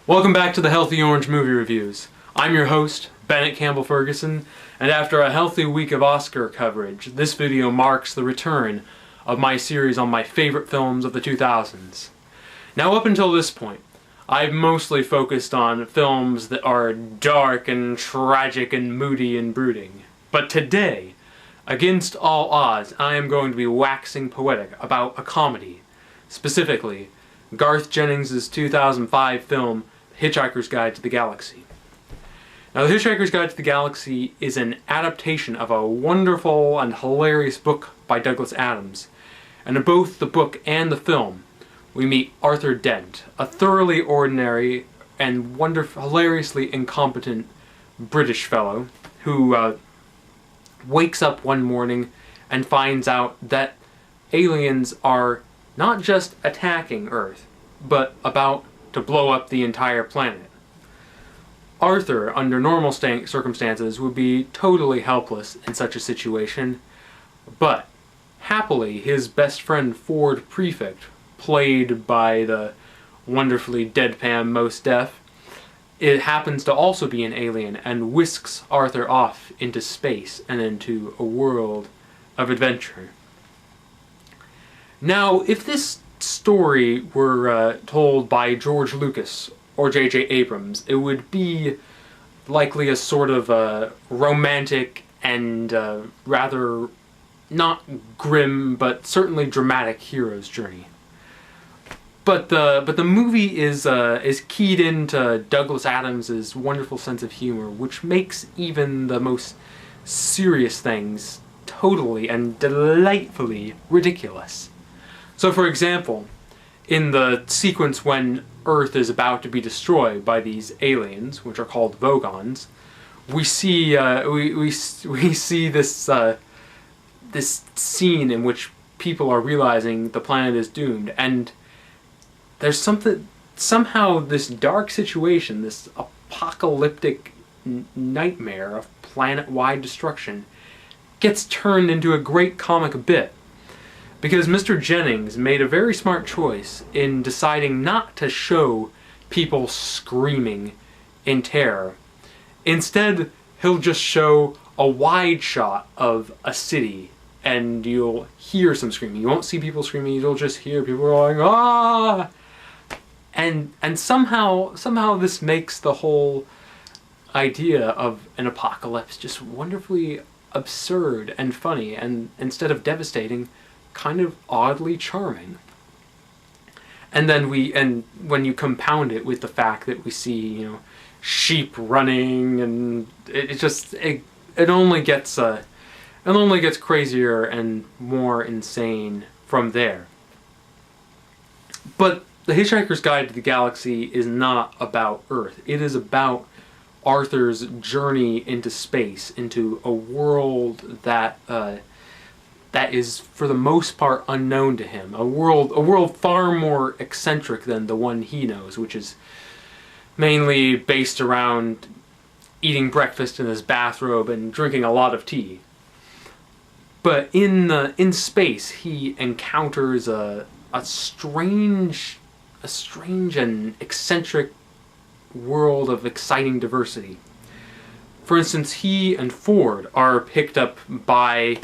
Welcome back to the Healthy Orange Movie Reviews. I'm your host, Bennett Campbell Ferguson, and after a healthy week of Oscar coverage, this video marks the return of my series on my favorite films of the 2000s. Now up until this point, I've mostly focused on films that are dark and tragic and moody and brooding. But today, against all odds, I am going to be waxing poetic about a comedy, specifically Garth Jennings' 2005 film, Hitchhiker's Guide to the Galaxy. Now, The Hitchhiker's Guide to the Galaxy is an adaptation of a wonderful and hilarious book by Douglas Adams. And in both the book and the film, we meet Arthur Dent, a thoroughly ordinary and hilariously incompetent British fellow who wakes up one morning and finds out that aliens are not just attacking Earth, but about to blow up the entire planet. Arthur, under normal circumstances, would be totally helpless in such a situation, but happily his best friend Ford Prefect, played by the wonderfully deadpan Mos Def, it happens to also be an alien and whisks Arthur off into space and into a world of adventure. Now, if this story were told by George Lucas or J.J. Abrams, it would be likely a sort of romantic and rather not grim, but certainly dramatic hero's journey. But the movie is keyed into Douglas Adams' wonderful sense of humor, which makes even the most serious things totally and delightfully ridiculous. So, for example, in the sequence when Earth is about to be destroyed by these aliens, which are called Vogons, we see this this scene in which people are realizing the planet is doomed, and there's somehow this dark situation, this apocalyptic nightmare of planet-wide destruction, gets turned into a great comic bit. Because Mr. Jennings made a very smart choice in deciding not to show people screaming in terror. Instead, he'll just show a wide shot of a city, and you'll hear some screaming. You won't see people screaming, you'll just hear people going, "Ah!" And somehow this makes the whole idea of an apocalypse just wonderfully absurd and funny, and instead of devastating, kind of oddly charming. And then when you compound it with the fact that we see, sheep running, and it only gets crazier and more insane from there. But The Hitchhiker's Guide to the Galaxy is not about Earth. It is about Arthur's journey into space, into a world that is, for the most part, unknown to him. A world far more eccentric than the one he knows, which is mainly based around eating breakfast in his bathrobe and drinking a lot of tea. But in space, he encounters a strange and eccentric world of exciting diversity. For instance, he and Ford are picked up by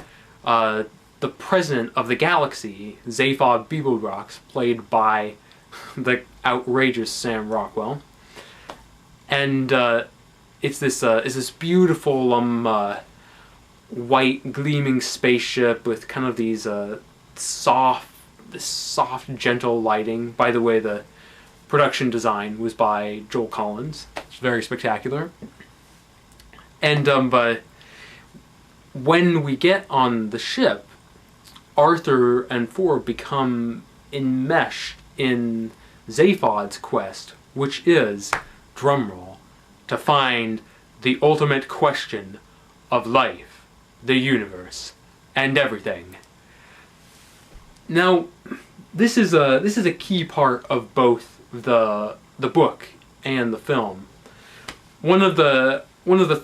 the president of the galaxy, Zaphod Beeblebrox, played by the outrageous Sam Rockwell. And it's this beautiful white gleaming spaceship with kind of these soft, gentle lighting. By the way, the production design was by Joel Collins. It's very spectacular. And but when we get on the ship, Arthur and Ford become enmeshed in Zaphod's quest, which is, drumroll, to find the ultimate question of life, the universe, and everything. Now, this is a key part of both the book and the film. One of the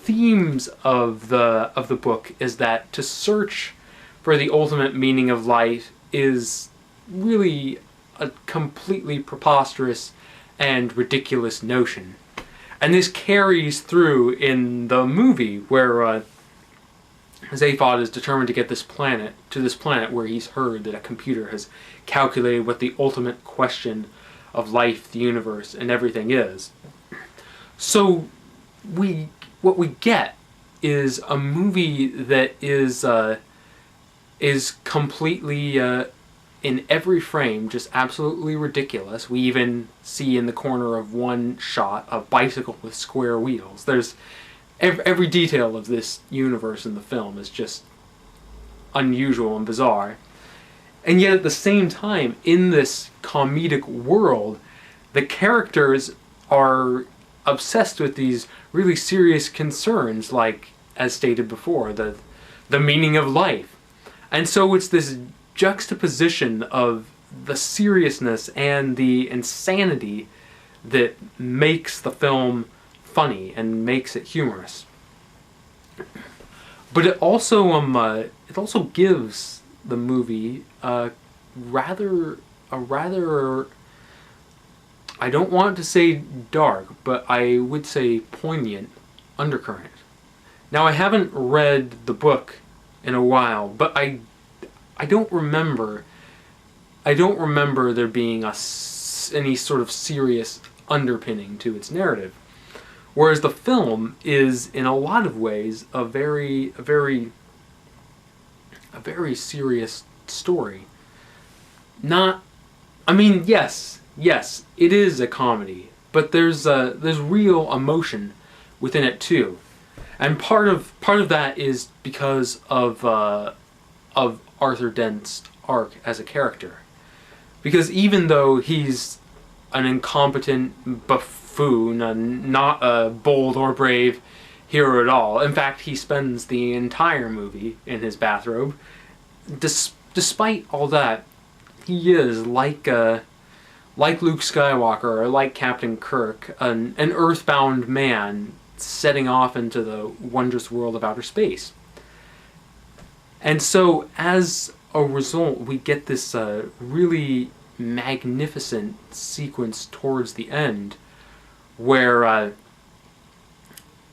themes of the book is that to search for the ultimate meaning of life is really a completely preposterous and ridiculous notion. And this carries through in the movie where Zaphod is determined to get to this planet where he's heard that a computer has calculated what the ultimate question of life, the universe, and everything is. So what we get is a movie that is completely in every frame just absolutely ridiculous. We even see in the corner of one shot a bicycle with square wheels. There's every detail of this universe in the film is just unusual and bizarre. And yet at the same time, in this comedic world, the characters are obsessed with these really serious concerns, like, as stated before, the meaning of life. And so it's this juxtaposition of the seriousness and the insanity that makes the film funny and makes it humorous. But it also gives the movie a rather I don't want to say dark, but I would say poignant undercurrent. Now, I haven't read the book in a while, but I don't remember there being any sort of serious underpinning to its narrative. Whereas the film is, in a lot of ways, a very serious story. Yes, it is a comedy, but there's real emotion within it too, and part of that is because of Arthur Dent's arc as a character, because even though he's an incompetent buffoon and not a bold or brave hero at all, in fact he spends the entire movie in his bathrobe, despite all that, he is like Luke Skywalker or like Captain Kirk, an earthbound man setting off into the wondrous world of outer space. And so, as a result, we get this really magnificent sequence towards the end where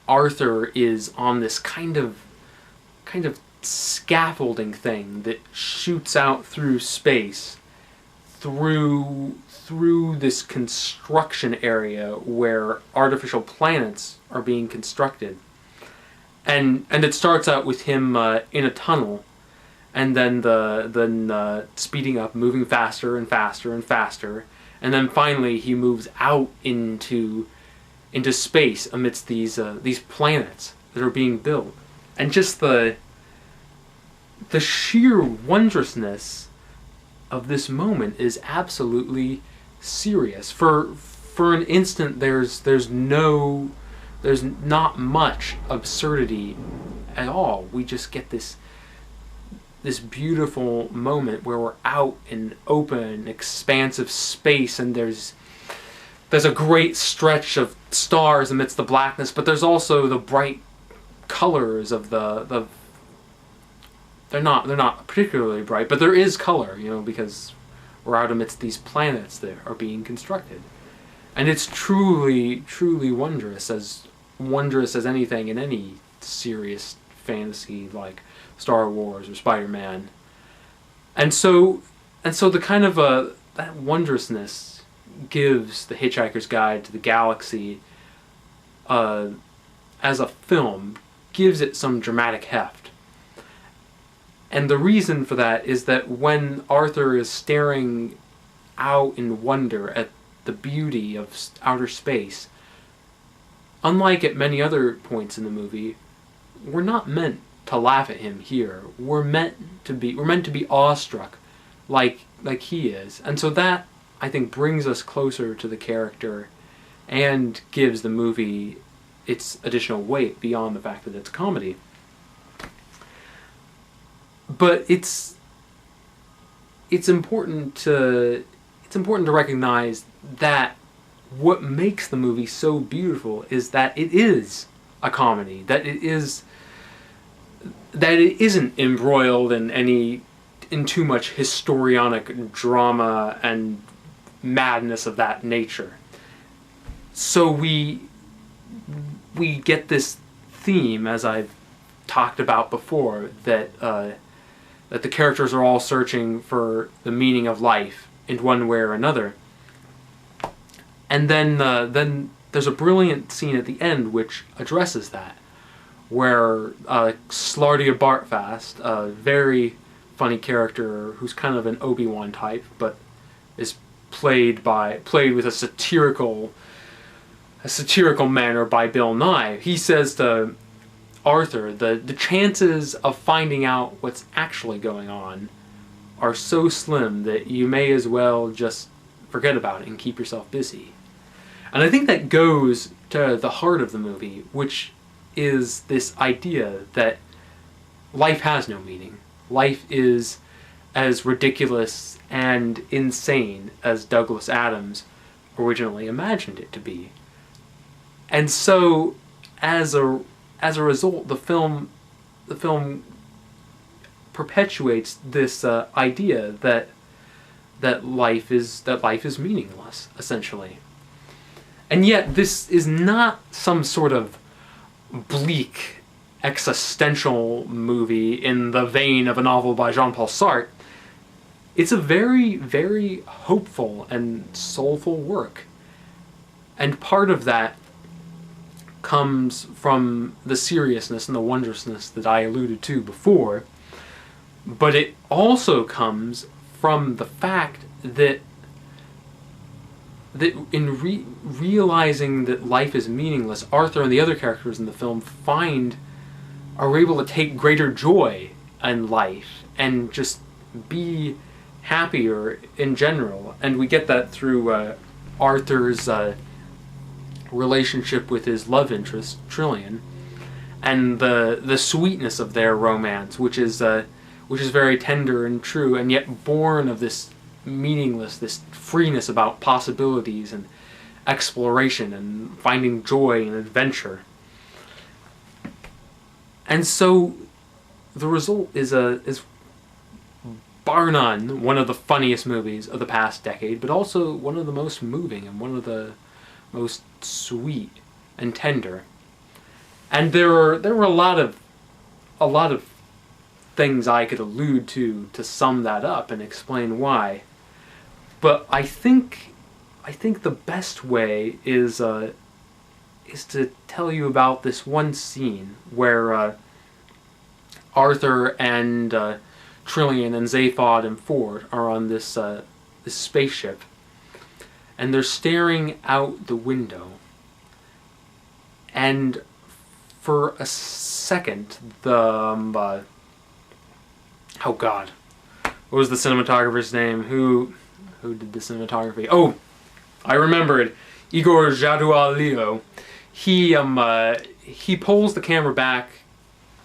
Arthur is on this kind of scaffolding thing that shoots out through space, through this construction area where artificial planets are being constructed. And it starts out with him in a tunnel, and then speeding up, moving faster and faster and faster, and then finally he moves out into space amidst these planets that are being built. And just the sheer wondrousness of this moment is absolutely serious. For an instant, there's not much absurdity at all. We just get this beautiful moment where we're out in open, expansive space, and there's a great stretch of stars amidst the blackness, but there's also the bright colors of the they're not particularly bright, but there is color, because we're out amidst these planets that are being constructed. And it's truly, truly wondrous as anything in any serious fantasy like Star Wars or Spider-Man. And so the kind of that wondrousness gives The Hitchhiker's Guide to the Galaxy as a film, gives it some dramatic heft. And the reason for that is that when Arthur is staring out in wonder at the beauty of outer space, unlike at many other points in the movie, we're not meant to laugh at him here. We're meant to be awestruck like he is. And so that, I think, brings us closer to the character and gives the movie its additional weight beyond the fact that it's a comedy. But it's important to recognize that what makes the movie so beautiful is that it is a comedy, that it isn't embroiled in too much histrionic drama and madness of that nature. So we get this theme, as I've talked about before, that that the characters are all searching for the meaning of life in one way or another. And then there's a brilliant scene at the end which addresses that, where Slartia Bartfast, a very funny character who's kind of an Obi-Wan type, but is played with a satirical manner by Bill Nye. He says to Arthur, the chances of finding out what's actually going on are so slim that you may as well just forget about it and keep yourself busy. And I think that goes to the heart of the movie, which is this idea that life has no meaning. Life is as ridiculous and insane as Douglas Adams originally imagined it to be. And so, as a result, the film perpetuates this idea that life is meaningless, essentially. And yet, this is not some sort of bleak existential movie in the vein of a novel by Jean-Paul Sartre. It's a very, very hopeful and soulful work. And part of that comes from the seriousness and the wondrousness that I alluded to before, but it also comes from the fact that in realizing that life is meaningless, Arthur and the other characters in the film are able to take greater joy in life and just be happier in general. And we get that through Arthur's relationship with his love interest, Trillian, and the sweetness of their romance, which is very tender and true, and yet born of this meaningless, this freeness about possibilities and exploration and finding joy and adventure. And so the result is bar none one of the funniest movies of the past decade, but also one of the most moving and one of the most sweet and tender. And there were a lot of things I could allude to sum that up and explain why. But I think the best way is to tell you about this one scene where Arthur and Trillian and Zaphod and Ford are on this spaceship, and they're staring out the window, and for a second oh God, what was the cinematographer's name? Who did the cinematography? Oh, I remembered. Igor Jadoualio. He pulls the camera back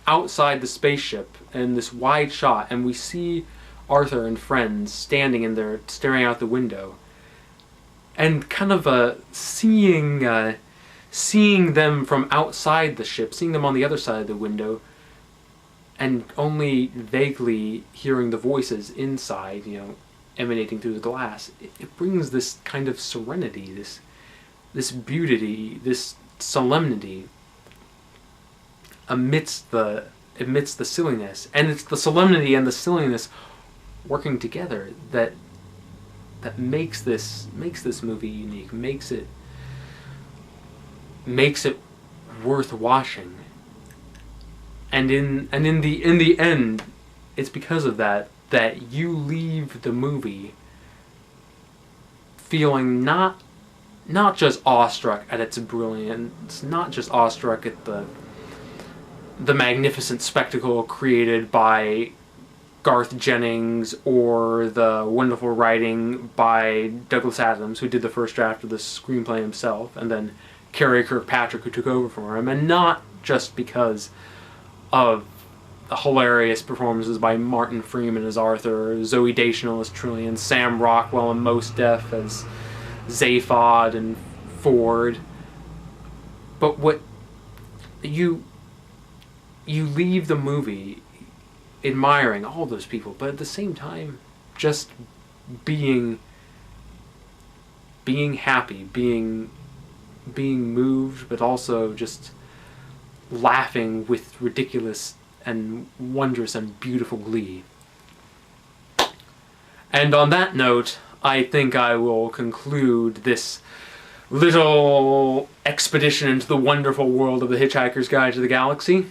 outside the spaceship in this wide shot, and we see Arthur and friends standing in there staring out the window, and kind of seeing them from outside the ship, seeing them on the other side of the window, and only vaguely hearing the voices inside, emanating through the glass. It brings this kind of serenity, this beauty, this solemnity amidst the silliness. And it's the solemnity and the silliness working together that makes this movie unique, makes it worth watching. And in the end, it's because of that you leave the movie feeling not just awestruck at its brilliance, not just awestruck at the magnificent spectacle created by Garth Jennings or the wonderful writing by Douglas Adams, who did the first draft of the screenplay himself, and then Kerry Kirkpatrick, who took over for him, and not just because of the hilarious performances by Martin Freeman as Arthur, Zoe Deschanel as Trillian, Sam Rockwell and Mos Def as Zaphod and Ford. But what you leave the movie admiring all those people, but at the same time just being happy, being being moved, but also just laughing with ridiculous and wondrous and beautiful glee. And on that note, I think I will conclude this little expedition into the wonderful world of The Hitchhiker's Guide to the Galaxy.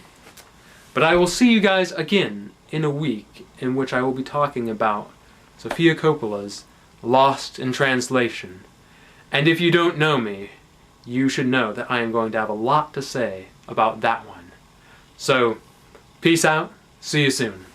But I will see you guys again in a week, in which I will be talking about Sofia Coppola's Lost in Translation. And if you don't know me, you should know that I am going to have a lot to say about that one. So, peace out, see you soon.